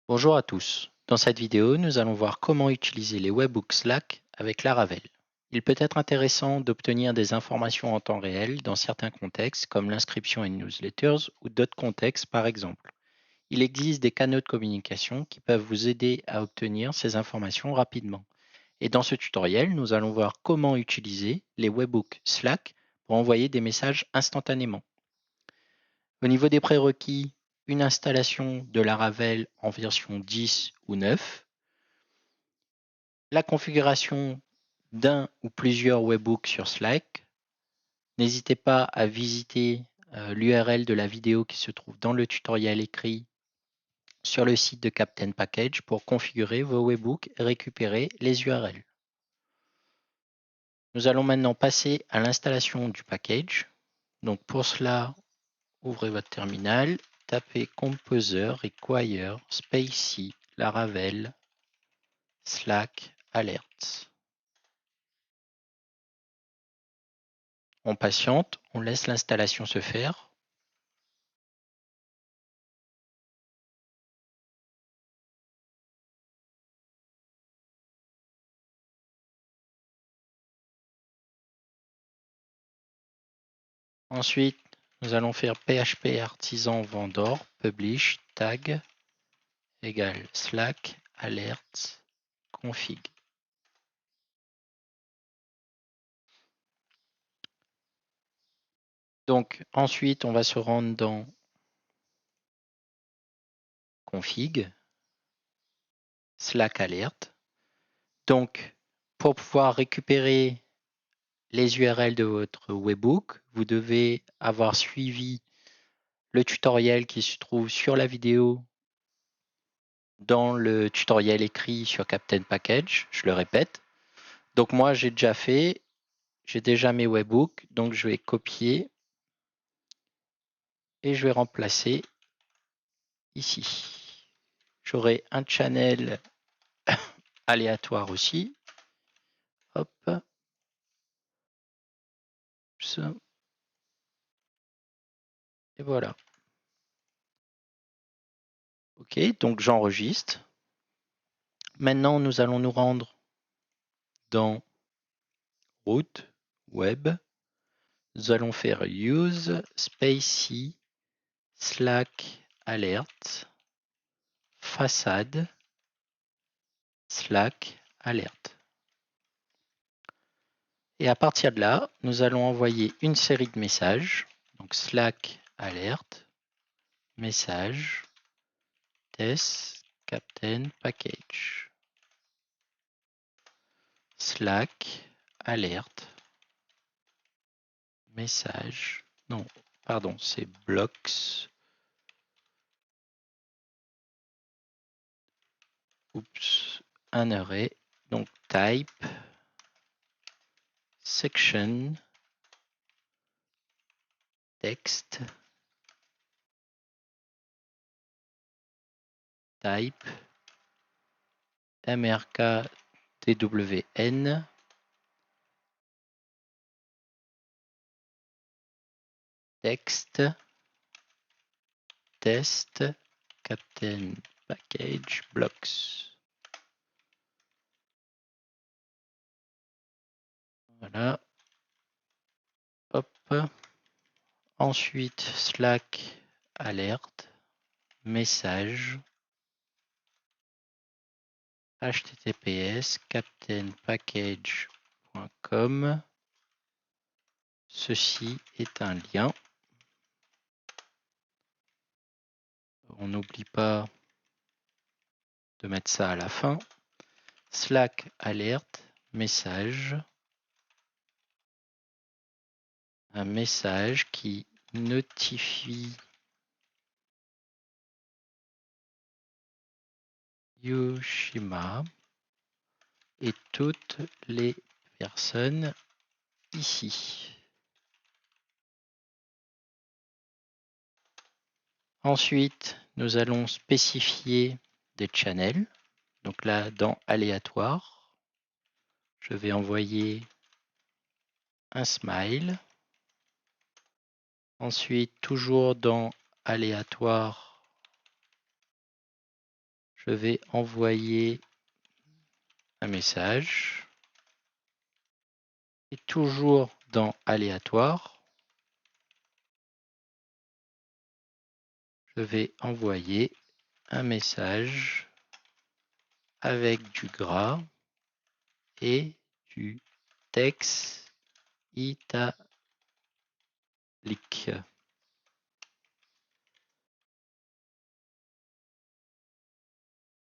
Bonjour à tous. Dans cette vidéo, nous allons voir comment utiliser les webhooks Slack avec Laravel. Il peut être intéressant d'obtenir des informations en temps réel dans certains contextes comme l'inscription à une newsletters ou d'autres contextes par exemple. Il existe des canaux de communication qui peuvent vous aider à obtenir ces informations rapidement. Et dans ce tutoriel, nous allons voir comment utiliser les webhooks Slack pour envoyer des messages instantanément. Au niveau des prérequis, une installation de Laravel en version 10 ou 9, la configuration d'un ou plusieurs webhooks sur Slack. N'hésitez pas à visiter l'URL de la vidéo qui se trouve dans le tutoriel écrit sur le site de Captain Package pour configurer vos webhooks et récupérer les URL. Nous allons maintenant passer à l'installation du package. Donc pour cela, ouvrez votre terminal, tapez Composer Require Spacey Laravel Slack Alerts. On patiente, on laisse l'installation se faire. Ensuite, nous allons faire PHP artisan vendor publish tag égale slack alerts config. Donc ensuite, on va se rendre dans config slack alert. Donc pour pouvoir récupérer les URL de votre webhook, vous devez avoir suivi le tutoriel qui se trouve sur la vidéo dans le tutoriel écrit sur Captain Package, je le répète. Donc moi j'ai déjà fait, j'ai déjà mes webhooks, donc je vais copier et je vais remplacer ici. J'aurai un channel aléatoire aussi. Hop. Ça. Et voilà. OK, donc j'enregistre. Maintenant, nous allons nous rendre dans Route, Web. Nous allons faire Use Spacey Slack Alert Façade Slack Alert. Et à partir de là, nous allons envoyer une série de messages. Donc Slack Alert, message, test, Captain Package. Slack Alert, message. Non, pardon, c'est blocks. Oups, un arrêt. Donc type, section, text, type, mrk twn, text, test, Captain Package, blocks. Voilà. Hop. Ensuite, Slack alerte, message, https captainpackage.com. Ceci est un lien. On n'oublie pas de mettre ça à la fin. Slack alerte, message. Un message qui notifie Yoshima et toutes les personnes ici. Ensuite, nous allons spécifier des channels. Donc là, dans aléatoire, je vais envoyer un smile. Ensuite, toujours dans aléatoire, Je vais envoyer un message. Et toujours dans aléatoire, je vais envoyer un message avec du gras et du texte italique.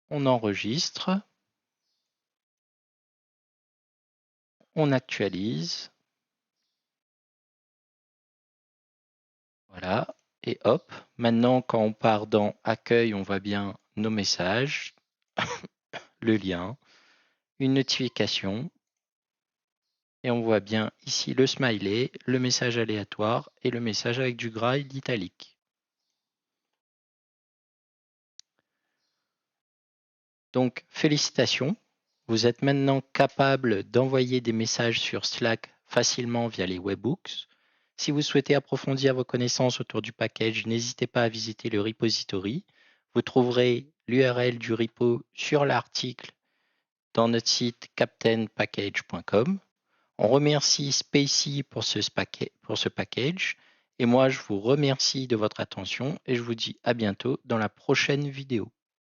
On enregistre, on actualise, voilà, et hop, maintenant quand on part dans accueil, on voit bien nos messages, le lien, une notification, et on voit bien ici le smiley, le message aléatoire et le message avec du gras et d'italique. Donc, félicitations, vous êtes maintenant capable d'envoyer des messages sur Slack facilement via les webhooks. Si vous souhaitez approfondir vos connaissances autour du package, n'hésitez pas à visiter le repository. Vous trouverez l'URL du repo sur l'article dans notre site captainpackage.com. On remercie Spacy pour ce package et moi je vous remercie de votre attention et je vous dis à bientôt dans la prochaine vidéo.